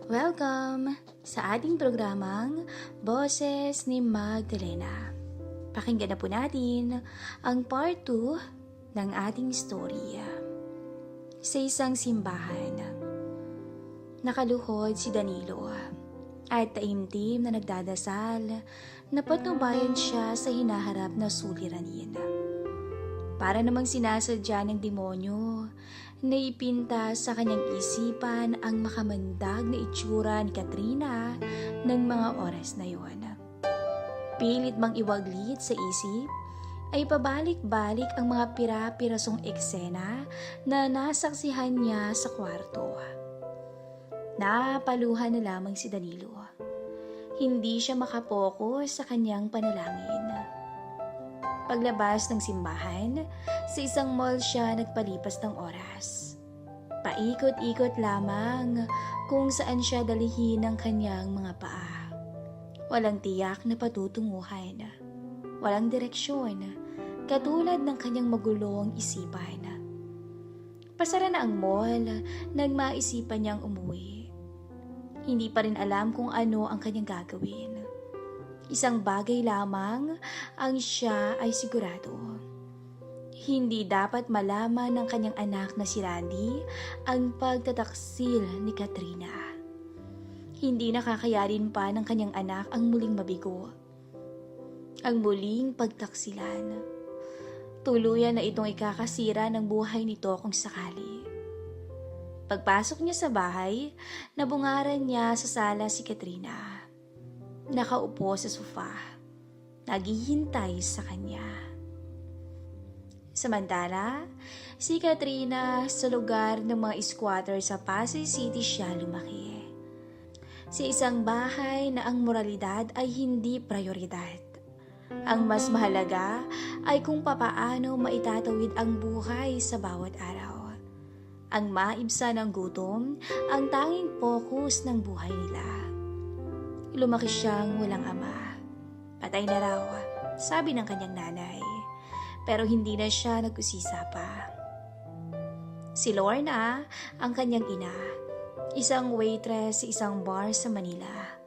Welcome sa ating programang Boses ni Magdalena. Pakinggan na po natin ang part 2 ng ating storya. Sa isang simbahan, nakaluhod si Danilo at taimtim na nagdadasal na patnubayan siya sa hinaharap na suliranin. Para namang sinasadya ng demonyo na ipinta sa kanyang isipan ang makamandag na itsura ni Katrina ng mga oras na yon. Pilit mang iwaglit sa isip, ay pabalik-balik ang mga pira-pirasong eksena na nasaksihan niya sa kwarto. Napaluhan na lamang si Danilo. Hindi siya makapokus sa kanyang panalangin. Paglabas ng simbahan, sa isang mall siya nagpalipas ng oras. Paikot-ikot lamang kung saan siya dalihin ng kanyang mga paa. Walang tiyak na patutunguhan. Walang direksyon, katulad ng kanyang magulong isipan. Pasara na ang mall nang maisipan niyang umuwi. Hindi pa rin alam kung ano ang kanyang gagawin. Isang bagay lamang ang siya ay sigurado. Hindi dapat malaman ng kanyang anak na si Randy ang pagtataksil ni Katrina. Hindi nakakayarin pa ng kanyang anak ang muling mabigo. Ang muling pagtaksilan. Tuluyan na itong ikakasira ng buhay nito kung sakali. Pagpasok niya sa bahay, nabungaran niya sa sala si Katrina. Nakaupo sa sofa, naghihintay sa kanya. Samantala, si Katrina sa lugar ng mga squatter sa Pasay City siya lumaki. Sa isang bahay na ang moralidad ay hindi prioridad. Ang mas mahalaga ay kung papaano maitatawid ang buhay sa bawat araw. Ang maibsan ng gutom ang tanging focus ng buhay nila. Lumaki siyang walang ama. Patay na raw, sabi ng kanyang nanay. Pero hindi na siya nag-usisa pa. Si Lorna, ang kanyang ina, isang waitress sa isang bar sa Manila.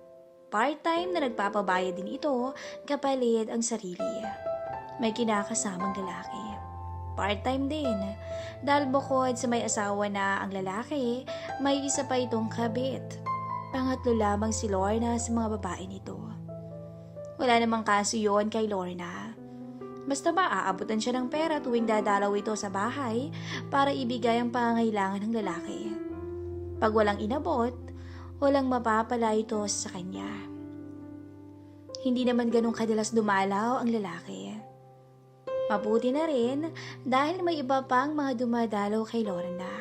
Part-time na nagpapabayad din ito kapalit ang sarili. May kinakasamang lalaki. Part-time din, dahil bukod sa may asawa na ang lalaki, may isa pa itong kabit. Pangatlo lamang si Lorna sa mga babae nito. Wala namang kaso yon kay Lorna. Basta ba aabutan siya ng pera tuwing dadalaw ito sa bahay para ibigay ang pangangailangan ng lalaki. Pag walang inabot, walang mapapala ito sa kanya. Hindi naman ganun kadalas dumalaw ang lalaki. Mabuti na rin dahil may iba pang mga dumadalaw kay Lorna.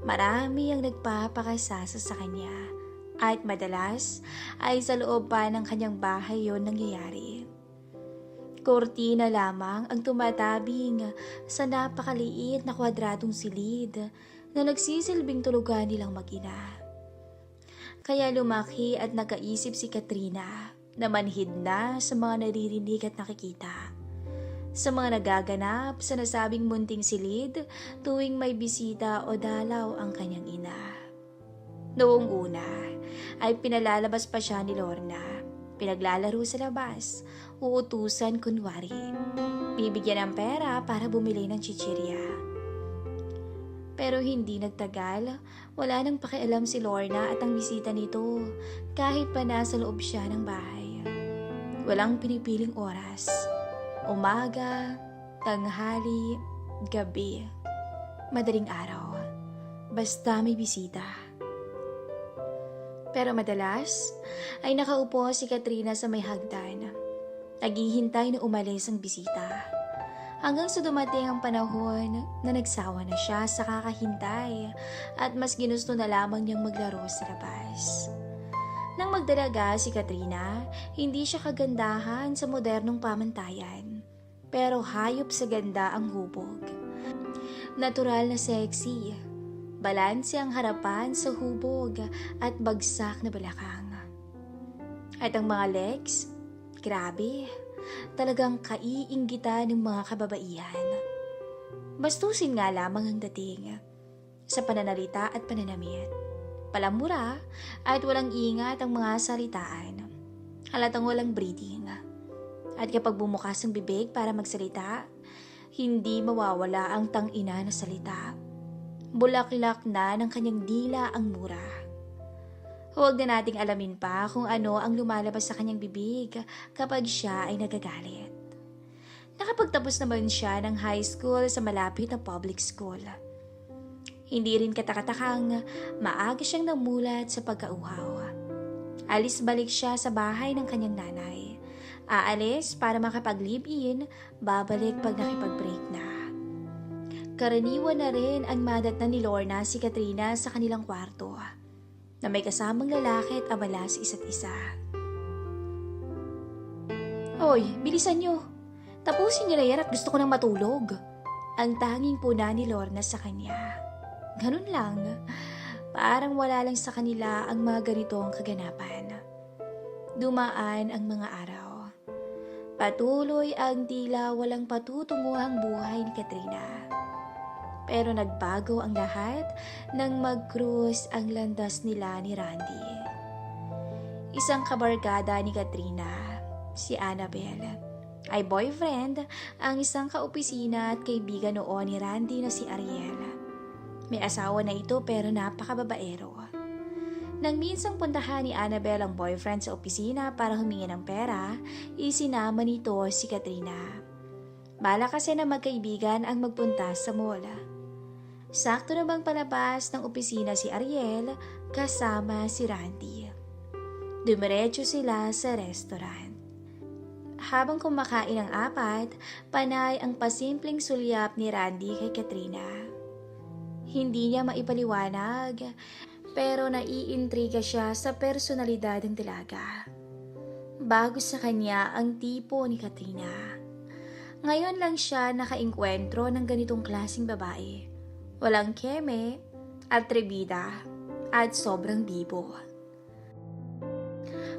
Marami ang nagpapakasasa sa kanya. At madalas ay sa loob pa ng kanyang bahay yon nangyayari. Kortina lamang ang tumatabing sa napakaliit na kwadradong silid na nagsisilbing tulugan nilang mag-ina. Kaya lumaki at nakaisip si Katrina na manhid na sa mga naririnig at nakikita. Sa mga nagaganap sa nasabing munting silid tuwing may bisita o dalaw ang kanyang ina. Noong una, ay pinalalabas pa siya ni Lorna. Pinaglalaro sa labas, uutusan kunwari. Bibigyan ng pera para bumili ng chichirya. Pero hindi nagtagal, wala nang pakialam si Lorna at ang bisita nito kahit pa nasa loob siya ng bahay. Walang pinipiling oras. Umaga, tanghali, gabi, madaling araw. Basta may bisita. Pero madalas ay nakaupo si Katrina sa may hagdan. Naghihintay na umalis ang bisita. Hanggang sa dumating ang panahon na nagsawa na siya sa kakahintay at mas ginusto na lamang niyang maglaro sa labas. Nang magdalaga si Katrina, hindi siya kagandahan sa modernong pamantayan. Pero hayop sa ganda ang hubog. Natural na sexy. Balanse ang harapan sa hubog at bagsak na balakang. At ang mga legs, grabe, talagang kaiinggitan ng mga kababaihan. Bastusin nga lamang ang dating sa pananalita at pananamit. palamura, at walang ingat ang mga salitaan. Halatang walang breathing. At kapag bumukas ang bibig para magsalita, hindi mawawala ang tangina na salita. Bulaklak na ng kanyang dila ang mura. Huwag na nating alamin pa kung ano ang lumalabas sa kanyang bibig kapag siya ay nagagalit. Nakapagtapos naman siya ng high school sa malapit na public school. Hindi rin katakatakang maaga siyang namulat sa pagkauhaw. Alis-balik siya sa bahay ng kanyang nanay. Aalis para makapag-live-in, babalik pag nakipag-break na. Karaniwan na rin ang madatnan ni Lorna si Katrina sa kanilang kwarto, na may kasamang lalaki at abala sa isa't isa. Hoy, bilisan nyo! Tapusin nyo na yan at gusto ko nang matulog. Ang tanging puna ni Lorna sa kanya. Ganun lang. Parang wala lang sa kanila ang mga ganitong kaganapan. Dumaan ang mga araw. Patuloy ang tila walang patutunguhang buhay ni Katrina. Pero nagbago ang lahat nang mag-cruise ang landas nila ni Randy. Isang kabarkada ni Katrina, si Annabelle, ay boyfriend ang isang kaopisina at kaibigan noon ni Randy na si Ariel. May asawa na ito pero napakababaero. Nang minsang puntahan ni Annabelle ang boyfriend sa opisina para humingi ng pera, isinama nito si Katrina. Bala kasi na magkaibigan ang magpunta sa mall. Sakto namang palabas ng opisina si Ariel kasama si Randy. Dumiretso sila sa restaurant. Habang kumakain ang apat, panay ang pasimpleng sulyap ni Randy kay Katrina. Hindi niya maipaliwanag, pero naiintriga siya sa personalidad ng dalaga. Bago sa kanya ang tipo ni Katrina. Ngayon lang siya nakaengkwentro ng ganitong klaseng babae. Walang keme, atribida, at sobrang bibo.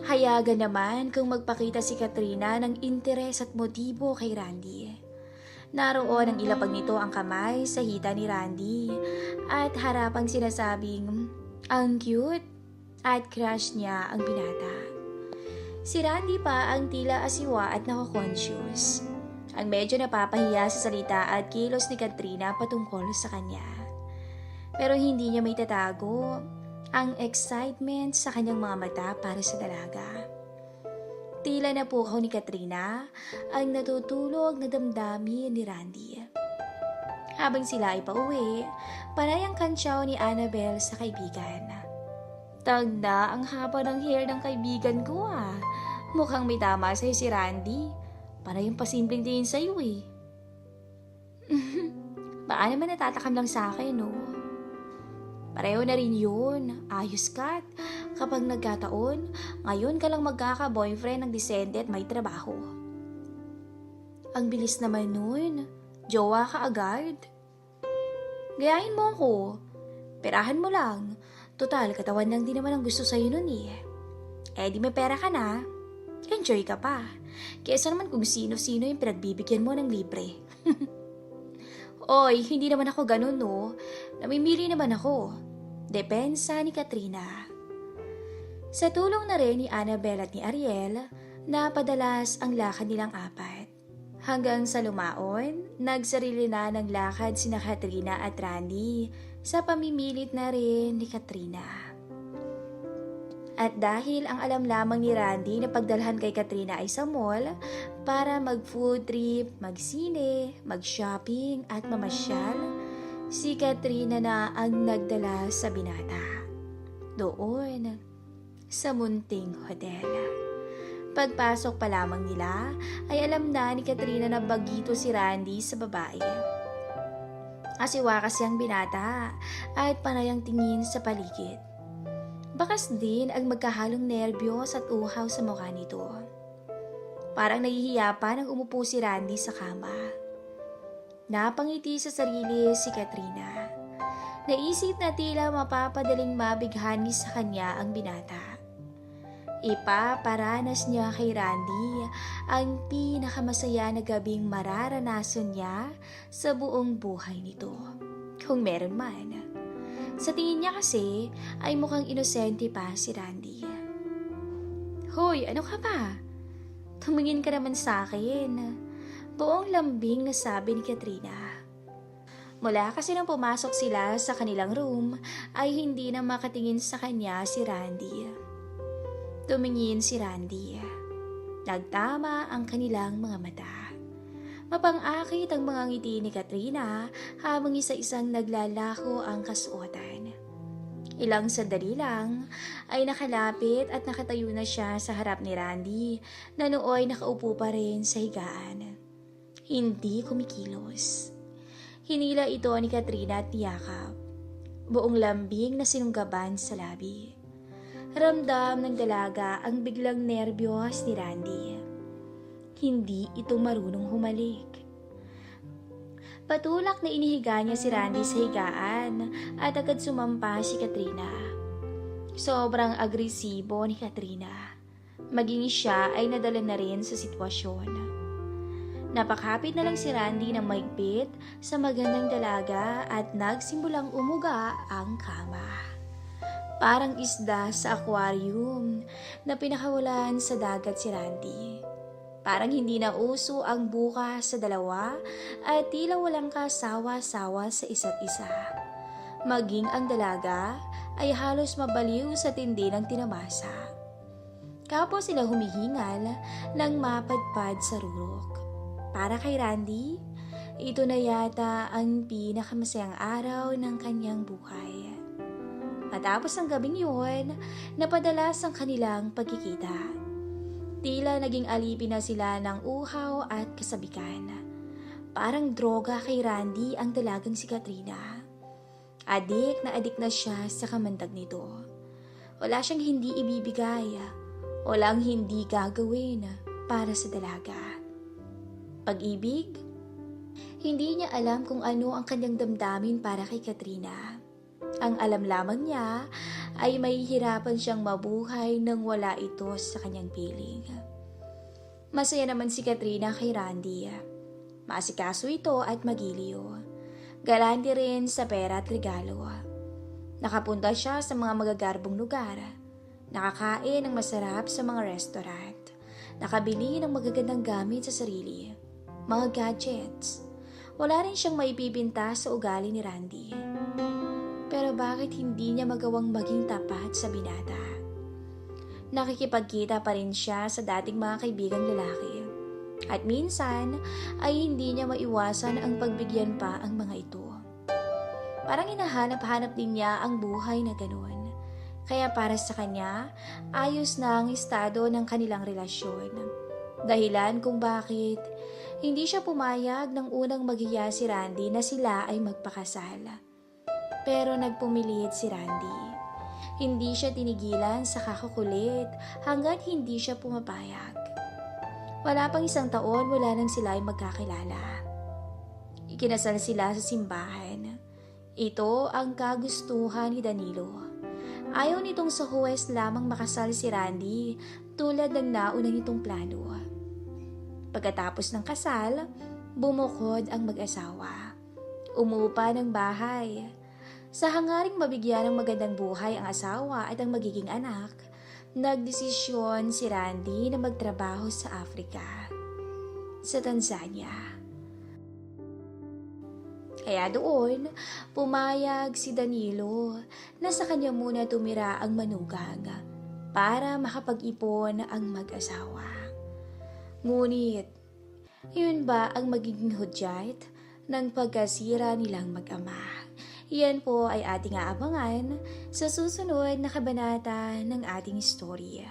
Hayagan naman kung magpakita si Katrina ng interes at motibo kay Randy. Naroon ang ilapag nito ang kamay sa hita ni Randy at harapang sinasabing ang cute at crush niya ang binata. Si Randy pa ang tila asiwa at nako-conscious. Ang medyo napapahiya sa salita at kilos ni Katrina patungkol sa kanya. Pero hindi niya may tatago ang excitement sa kanyang mga mata para sa dalaga. Tila napukaw ni Katrina ang natutulog na damdamin ni Randy. Habang sila ay pauwi, panay ang kantsaw ni Annabelle sa kaibigan. Tagda ang haba ng hair ng kaibigan ko ah. Mukhang may tama sa'yo si Randy. Panay yung pasimpleng tingin sa'yo eh. Baka naman natatakam lang sa akin no? Pareho na rin yun. Ayos kat. Kapag nagkataon, ngayon ka lang magkaka-boyfriend ng disente at may trabaho. Ang bilis naman nun. Jowa ka agad. Gayahin mo ako. Perahan mo lang. Total, katawan lang din naman ang gusto sa'yo nun eh. Eh di may pera ka na. Enjoy ka pa. Kesa naman kung sino-sino yung pinagbibigyan mo ng libre. Oy, hindi naman ako ganun no. Namimili naman ako. Depensa ni Katrina. Sa tulong na rin ni Annabelle at ni Ariel, napadalas ang lakad nilang apat. Hanggang sa lumaon, nagsarili na ng lakad sina Katrina at Randy sa pamimilit na rin ni Katrina. At dahil ang alam lamang ni Randy na pagdalhan kay Katrina ay sa mall para mag-food trip, magsine, mag-shopping at mamasyal, si Katrina na ang nagdala sa binata. Doon, sa munting hotel. Pagpasok pa lamang nila, ay alam na ni Katrina na bagito si Randy sa babae. Asiwa kasi ang binata at panayang tingin sa paligid. Bakas din ang magkahalong nerbiyos at uhaw sa mukha nito. Parang nahihiya pa nang umupo si Randy sa kama. Napangiti sa sarili si Katrina. Naisip na tila mapapadaling mabighani sa kanya ang binata. Ipaparanas niya kay Randy ang pinakamasaya na gabing mararanasan niya sa buong buhay nito. Kung meron man. Sa tingin niya kasi ay mukhang inosente pa si Randy. Hoy, ano ka ba? Tumingin ka naman sa akin. Buong lambing na sabi ni Katrina. Mula kasi nang pumasok sila sa kanilang room ay hindi na makatingin sa kanya si Randy. Tumingin si Randy. Nagtama ang kanilang mga mata. Mapang-akit ang mga ngiti ni Katrina habang isa-isang naglalako ang kasuotan. Ilang sandali lang ay nakalapit at nakatayo na siya sa harap ni Randy na nooy nakaupo pa rin sa higaan. Hindi kumikilos. Hinila ito ni Katrina at niyakap. Buong lambing na sinunggaban sa labi. Ramdam ng dalaga ang biglang nerbiyos ni Randy. Hindi ito marunong humalik. Patulak na inihiga niya si Randy sa higaan at agad sumampa si Katrina. Sobrang agresibo ni Katrina. Maging siya ay nadala na rin sa sitwasyon. Napakapit na lang si Randy ng maigpit sa magandang dalaga at nagsimbulang umuga ang kama. Parang isda sa aquarium na pinakawalan sa dagat si Randy. Parang hindi na uso ang buka sa dalawa at tila walang kasawa-sawa sa isa't isa. Maging ang dalaga ay halos mabaliw sa tindi ng tinamasa. Kapos sila humihingal nang mapadpad sa rurok. Para kay Randy, ito na yata ang pinakamasayang araw ng kanyang buhay. Matapos ang gabing yun, napadalas ang kanilang pagkikita. Tila naging alipin na sila ng uhaw at kasabikan. Parang droga kay Randy ang dalagang si Katrina. Adik na siya sa kamandag nito. Wala siyang hindi ibibigay, walang hindi gagawin para sa dalaga. Pag-ibig? Hindi niya alam kung ano ang kanyang damdamin para kay Katrina. Ang alam lamang niya ay mahihirapan siyang mabuhay nang wala ito sa kanyang piling. Masaya naman si Katrina kay Randy. Maasikaso ito at magiliw. Galante rin sa pera at regalo. Nakapunta siya sa mga magagarbong lugar. Nakakain ng masarap sa mga restaurant. Nakabili ng magagandang gamit sa sarili. Mga gadgets. Wala rin siyang maipibinta sa ugali ni Randy. Pero bakit hindi niya magawang maging tapat sa binata? Nakikipagkita pa rin siya sa dating mga kaibigang lalaki. At minsan ay hindi niya maiwasan ang pagbigyan pa ang mga ito. Parang hinahanap-hanap din niya ang buhay na ganoon. Kaya para sa kanya, ayos na ang estado ng kanilang relasyon. Dahilan kung bakit hindi siya pumayag ng unang maghiya si Randy na sila ay magpakasal. Pero nagpumilit si Randy. Hindi siya tinigilan sa kakakulit hanggat hindi siya pumapayag. Wala pang 1 taon mula nang sila ay magkakilala. Ikinasal sila sa simbahan. Ito ang kagustuhan ni Danilo. Ayaw nitong sa huwes lamang makasal si Randy tulad ng nauna nitong plano. Pagkatapos ng kasal, bumukod ang mag-asawa. Umupa ng bahay. Sa hangaring mabigyan ng magandang buhay ang asawa at ang magiging anak, nagdesisyon si Randy na magtrabaho sa Africa, sa Tanzania. Kaya doon, pumayag si Danilo na sa kanya muna tumira ang manugang para makapag-ipon ang mag-asawa. Ngunit, yun ba ang magiging hudyat ng pagkasira nilang mag-ama? Iyan po ay ating aabangan sa susunod na kabanata ng ating istorya.